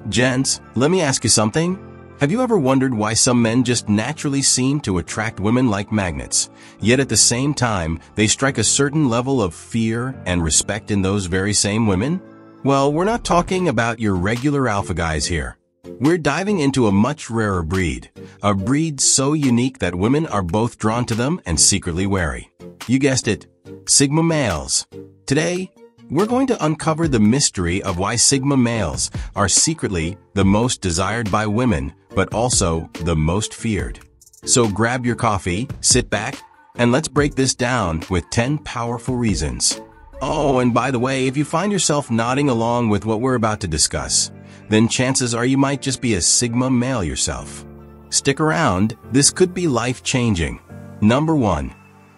Gents, let me ask you something. Have you ever wondered why some men just naturally seem to attract women like magnets, yet at the same time, they strike a certain level of fear and respect in those very same women? Well, we're not talking about your regular alpha guys here. We're diving into a much rarer breed, a breed so unique that women are both drawn to them and secretly wary. You guessed it, Sigma males. Today, we're going to uncover the mystery of why Sigma males are secretly the most desired by women, but also the most feared. So grab your coffee, sit back, and let's break this down with 10 powerful reasons. Oh, and by the way, if you find yourself nodding along with what we're about to discuss, then chances are you might just be a Sigma male yourself. Stick around, this could be life-changing. Number 1.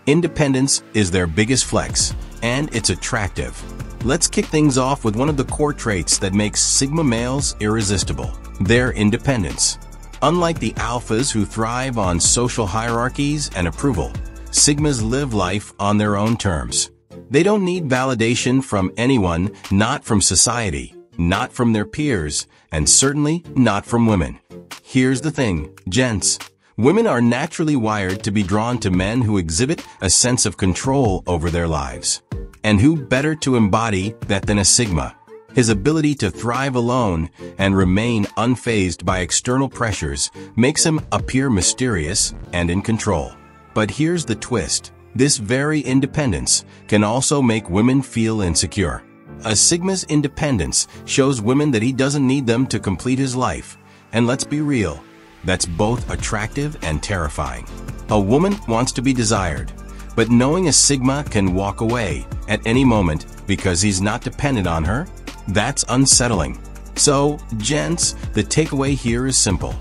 Independence is their biggest flex, and it's attractive. Let's kick things off with one of the core traits that makes Sigma males irresistible: their independence. Unlike the alphas who thrive on social hierarchies and approval, Sigmas live life on their own terms. They don't need validation from anyone, not from society, not from their peers, and certainly not from women. Here's the thing, gents. Women are naturally wired to be drawn to men who exhibit a sense of control over their lives. And who better to embody that than a Sigma? His ability to thrive alone and remain unfazed by external pressures makes him appear mysterious and in control. But here's the twist. This very independence can also make women feel insecure. A Sigma's independence shows women that he doesn't need them to complete his life. And let's be real, that's both attractive and terrifying. A woman wants to be desired, but knowing a Sigma can walk away at any moment because he's not dependent on her, that's unsettling. So, gents, the takeaway here is simple.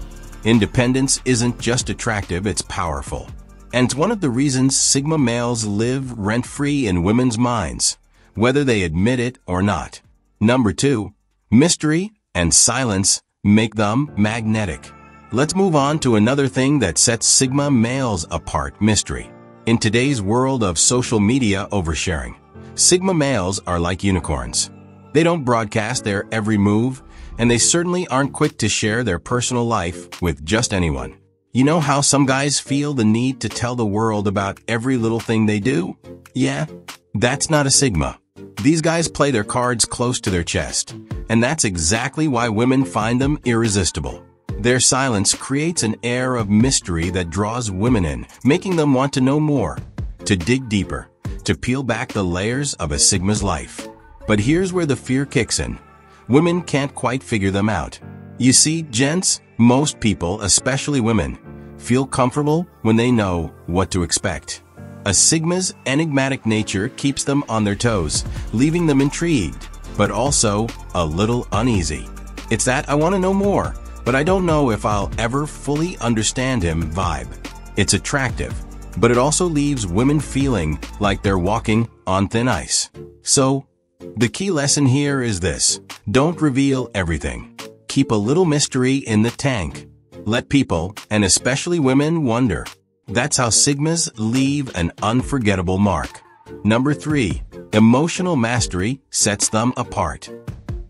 Independence isn't just attractive, it's powerful. And it's one of the reasons Sigma males live rent-free in women's minds, whether they admit it or not. Number 2. Mystery and silence make them magnetic. Let's move on to another thing that sets Sigma males apart: mystery. In today's world of social media oversharing, Sigma males are like unicorns. They don't broadcast their every move, and they certainly aren't quick to share their personal life with just anyone. You know how some guys feel the need to tell the world about every little thing they do? Yeah, that's not a Sigma. These guys play their cards close to their chest, and that's exactly why women find them irresistible. Their silence creates an air of mystery that draws women in, making them want to know more, to dig deeper, to peel back the layers of a Sigma's life. But here's where the fear kicks in. Women can't quite figure them out. You see, gents, most people, especially women, feel comfortable when they know what to expect. A Sigma's enigmatic nature keeps them on their toes, leaving them intrigued, but also a little uneasy. It's that "I want to know more, but I don't know if I'll ever fully understand him" vibe. It's attractive, but it also leaves women feeling like they're walking on thin ice. So, the key lesson here is this: don't reveal everything. Keep a little mystery in the tank. Let people, and especially women, wonder. That's how Sigmas leave an unforgettable mark. Number 3. Emotional mastery sets them apart.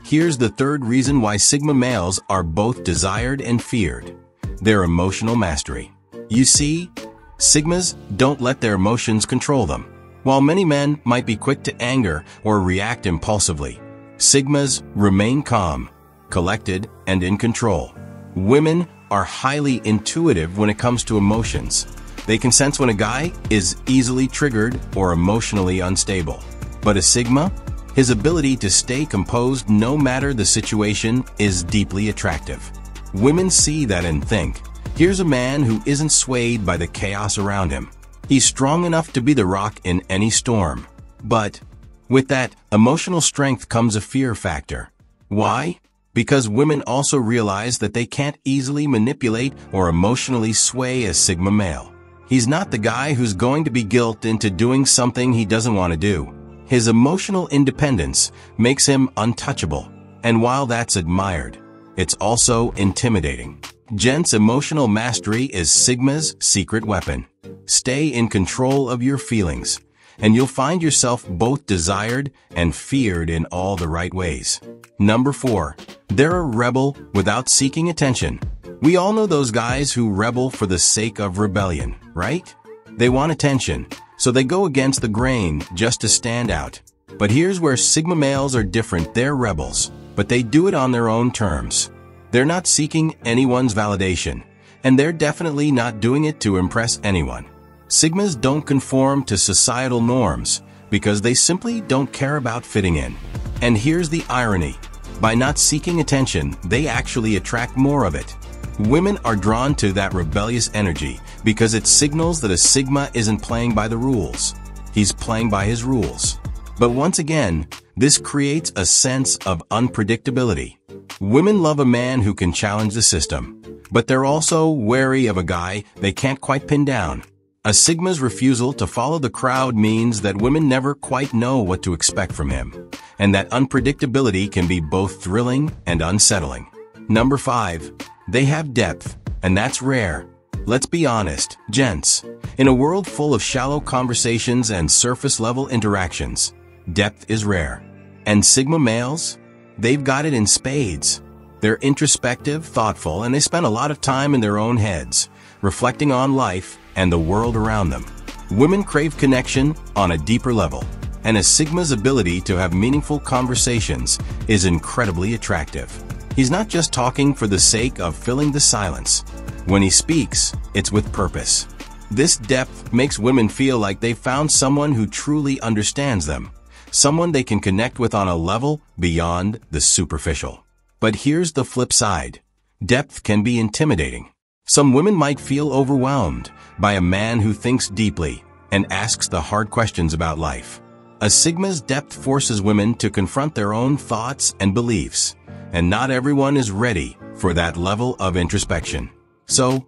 Here's the third reason why Sigma males are both desired and feared: their emotional mastery. You see, Sigmas don't let their emotions control them. While many men might be quick to anger or react impulsively, Sigmas remain calm, collected, and in control. Women are highly intuitive when it comes to emotions. They can sense when a guy is easily triggered or emotionally unstable. But a Sigma, his ability to stay composed no matter the situation is deeply attractive. Women see that and think, here's a man who isn't swayed by the chaos around him. He's strong enough to be the rock in any storm. But with that emotional strength comes a fear factor. Why? Because women also realize that they can't easily manipulate or emotionally sway a Sigma male. He's not the guy who's going to be guilted into doing something he doesn't want to do. His emotional independence makes him untouchable. And while that's admired, it's also intimidating. Gents, emotional mastery is Sigma's secret weapon. Stay in control of your feelings, and you'll find yourself both desired and feared in all the right ways. Number 4. They're a rebel without seeking attention. We all know those guys who rebel for the sake of rebellion, right? They want attention, so they go against the grain just to stand out. But here's where Sigma males are different. They're rebels, but they do it on their own terms. They're not seeking anyone's validation, and they're definitely not doing it to impress anyone. Sigmas don't conform to societal norms because they simply don't care about fitting in. And here's the irony. By not seeking attention, they actually attract more of it. Women are drawn to that rebellious energy because it signals that a Sigma isn't playing by the rules. He's playing by his rules. But once again, this creates a sense of unpredictability. Women love a man who can challenge the system, but they're also wary of a guy they can't quite pin down. A Sigma's refusal to follow the crowd means that women never quite know what to expect from him, and that unpredictability can be both thrilling and unsettling. Number 5. They have depth, and that's rare. Let's be honest, gents. In a world full of shallow conversations and surface-level interactions, depth is rare. And Sigma males? They've got it in spades. They're introspective, thoughtful, and they spend a lot of time in their own heads, reflecting on life and the world around them. Women crave connection on a deeper level, and a Sigma's ability to have meaningful conversations is incredibly attractive. He's not just talking for the sake of filling the silence. When he speaks, it's with purpose. This depth makes women feel like they've found someone who truly understands them, someone they can connect with on a level beyond the superficial. But here's the flip side. Depth can be intimidating. Some women might feel overwhelmed by a man who thinks deeply and asks the hard questions about life. A Sigma's depth forces women to confront their own thoughts and beliefs, and not everyone is ready for that level of introspection. So,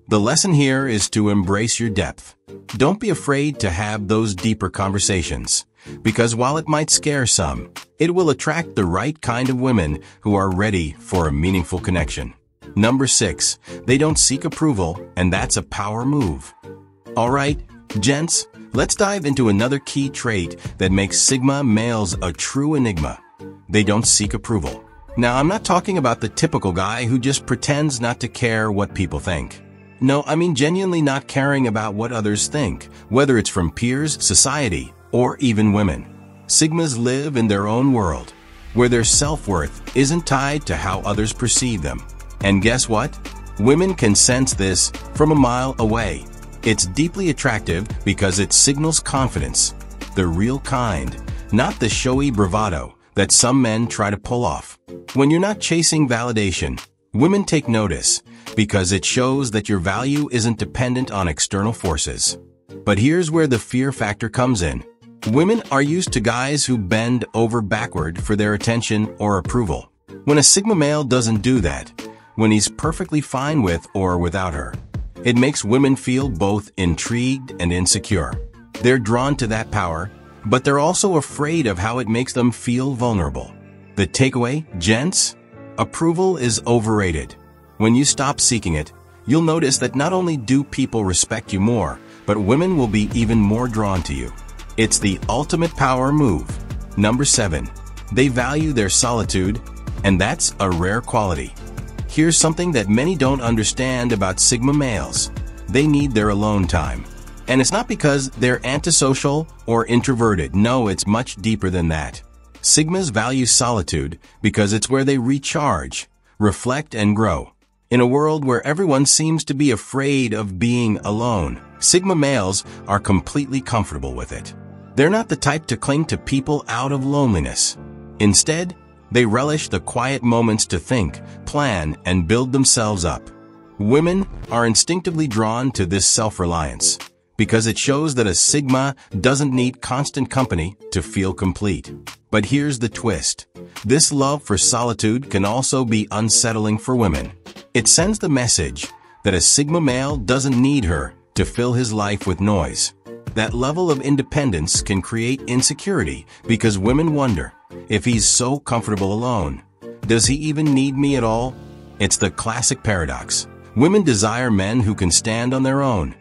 the lesson here is to embrace your depth. Don't be afraid to have those deeper conversations, because while it might scare some, it will attract the right kind of women who are ready for a meaningful connection. Number 6. They don't seek approval, and that's a power move. Alright, gents, let's dive into another key trait that makes Sigma males a true enigma. They don't seek approval. Now, I'm not talking about the typical guy who just pretends not to care what people think. No, I mean genuinely not caring about what others think, whether it's from peers, society, or even women. Sigmas live in their own world, where their self-worth isn't tied to how others perceive them. And guess what? Women can sense this from a mile away. It's deeply attractive because it signals confidence, the real kind, not the showy bravado that some men try to pull off. When you're not chasing validation, women take notice because it shows that your value isn't dependent on external forces. But here's where the fear factor comes in. Women are used to guys who bend over backward for their attention or approval. When a Sigma male doesn't do that, when he's perfectly fine with or without her, it makes women feel both intrigued and insecure. They're drawn to that power, but they're also afraid of how it makes them feel vulnerable. The takeaway, gents? Approval is overrated. When you stop seeking it, you'll notice that not only do people respect you more, but women will be even more drawn to you. It's the ultimate power move. Number 7. They value their solitude, and that's a rare quality. Here's something that many don't understand about Sigma males. They need their alone time. And it's not because they're antisocial or introverted. No, it's much deeper than that. Sigmas value solitude because it's where they recharge, reflect, and grow. In a world where everyone seems to be afraid of being alone, Sigma males are completely comfortable with it. They're not the type to cling to people out of loneliness. Instead, they relish the quiet moments to think, plan, and build themselves up. Women are instinctively drawn to this self-reliance because it shows that a Sigma doesn't need constant company to feel complete. But here's the twist. This love for solitude can also be unsettling for women. It sends the message that a Sigma male doesn't need her to fill his life with noise. That level of independence can create insecurity because women wonder, if he's so comfortable alone, does he even need me at all? It's the classic paradox. Women desire men who can stand on their own,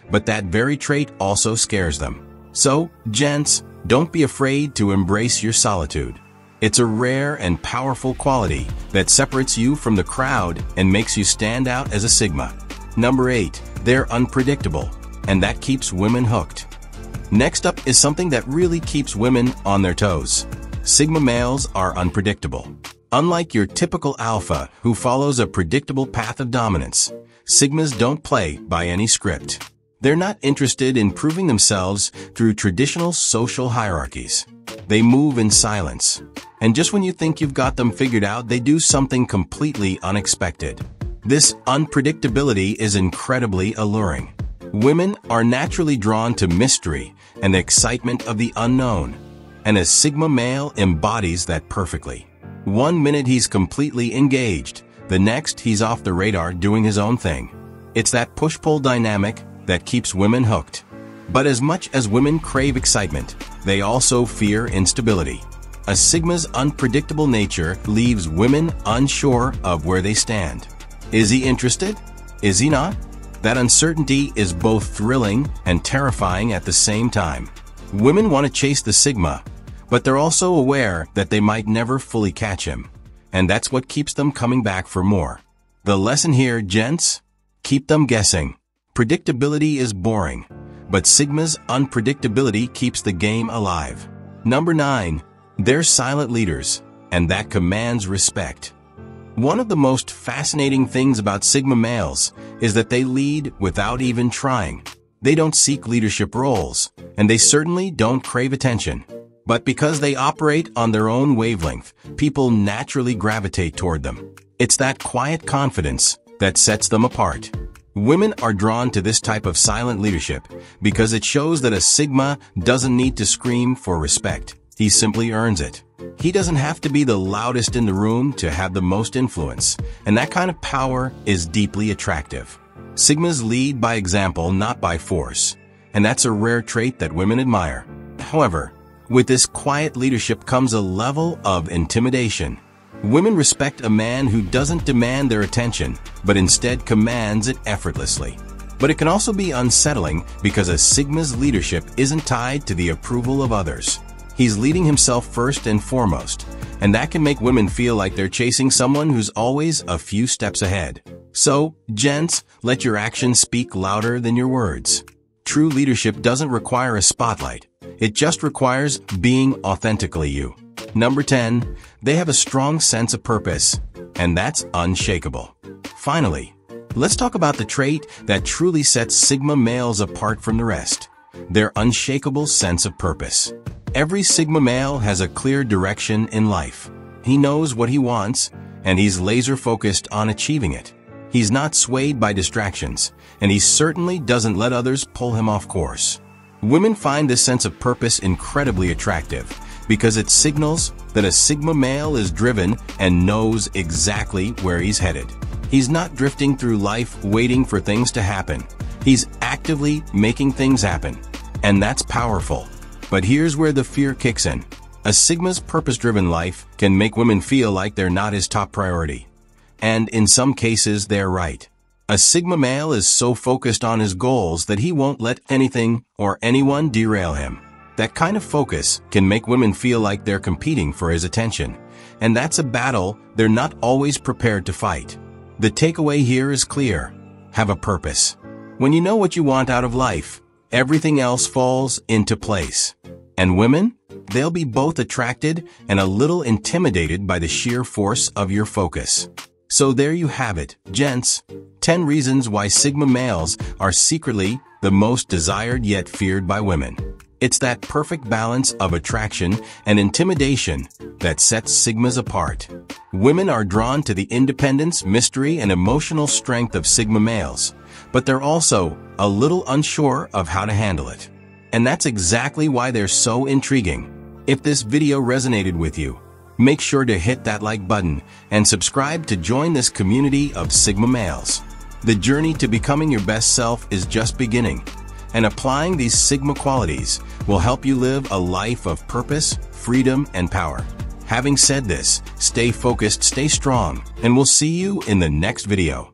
but that very trait also scares them. So, gents, don't be afraid to embrace your solitude. It's a rare and powerful quality that separates you from the crowd and makes you stand out as a Sigma. Number 8, they're unpredictable, and that keeps women hooked. Next up is something that really keeps women on their toes. Sigma males are unpredictable. Unlike your typical alpha who follows a predictable path of dominance, Sigmas don't play by any script. They're not interested in proving themselves through traditional social hierarchies. They move in silence. And just when you think you've got them figured out, they do something completely unexpected. This unpredictability is incredibly alluring. Women are naturally drawn to mystery and the excitement of the unknown, and a Sigma male embodies that perfectly. One minute he's completely engaged, the next he's off the radar doing his own thing. It's that push-pull dynamic that keeps women hooked. But as much as women crave excitement, they also fear instability. A Sigma's unpredictable nature leaves women unsure of where they stand. Is he interested? Is he not? That uncertainty is both thrilling and terrifying at the same time. Women want to chase the Sigma, but they're also aware that they might never fully catch him. And that's what keeps them coming back for more. The lesson here, gents? Keep them guessing. Predictability is boring, but Sigma's unpredictability keeps the game alive. Number 9, they're silent leaders, and that commands respect. One of the most fascinating things about Sigma males is that they lead without even trying. They don't seek leadership roles, and they certainly don't crave attention. But because they operate on their own wavelength, people naturally gravitate toward them. It's that quiet confidence that sets them apart. Women are drawn to this type of silent leadership because it shows that a Sigma doesn't need to scream for respect. He simply earns it. He doesn't have to be the loudest in the room to have the most influence, and that kind of power is deeply attractive. Sigmas lead by example, not by force, and that's a rare trait that women admire. However, with this quiet leadership comes a level of intimidation. Women respect a man who doesn't demand their attention, but instead commands it effortlessly. But it can also be unsettling because a Sigma's leadership isn't tied to the approval of others. He's leading himself first and foremost, and that can make women feel like they're chasing someone who's always a few steps ahead. So, gents, let your actions speak louder than your words. True leadership doesn't require a spotlight. It just requires being authentically you. Number 10, they have a strong sense of purpose, and that's unshakable. Finally, let's talk about the trait that truly sets Sigma males apart from the rest: their unshakable sense of purpose. Every Sigma male has a clear direction in life. He knows what he wants, and he's laser-focused on achieving it. He's not swayed by distractions, and he certainly doesn't let others pull him off course. Women find this sense of purpose incredibly attractive because it signals that a Sigma male is driven and knows exactly where he's headed. He's not drifting through life waiting for things to happen. He's actively making things happen, and that's powerful. But here's where the fear kicks in. A Sigma's purpose-driven life can make women feel like they're not his top priority. And in some cases, they're right. A Sigma male is so focused on his goals that he won't let anything or anyone derail him. That kind of focus can make women feel like they're competing for his attention, and that's a battle they're not always prepared to fight. The takeaway here is clear. Have a purpose. When you know what you want out of life, everything else falls into place. And women? They'll be both attracted and a little intimidated by the sheer force of your focus. So there you have it, gents. 10 reasons why Sigma males are secretly the most desired yet feared by women. It's that perfect balance of attraction and intimidation that sets Sigmas apart. Women are drawn to the independence, mystery, and emotional strength of Sigma males, but they're also a little unsure of how to handle it. And that's exactly why they're so intriguing. If this video resonated with you, make sure to hit that like button and subscribe to join this community of Sigma males. The journey to becoming your best self is just beginning, and applying these Sigma qualities will help you live a life of purpose, freedom, and power. Having said this, stay focused, stay strong, and we'll see you in the next video.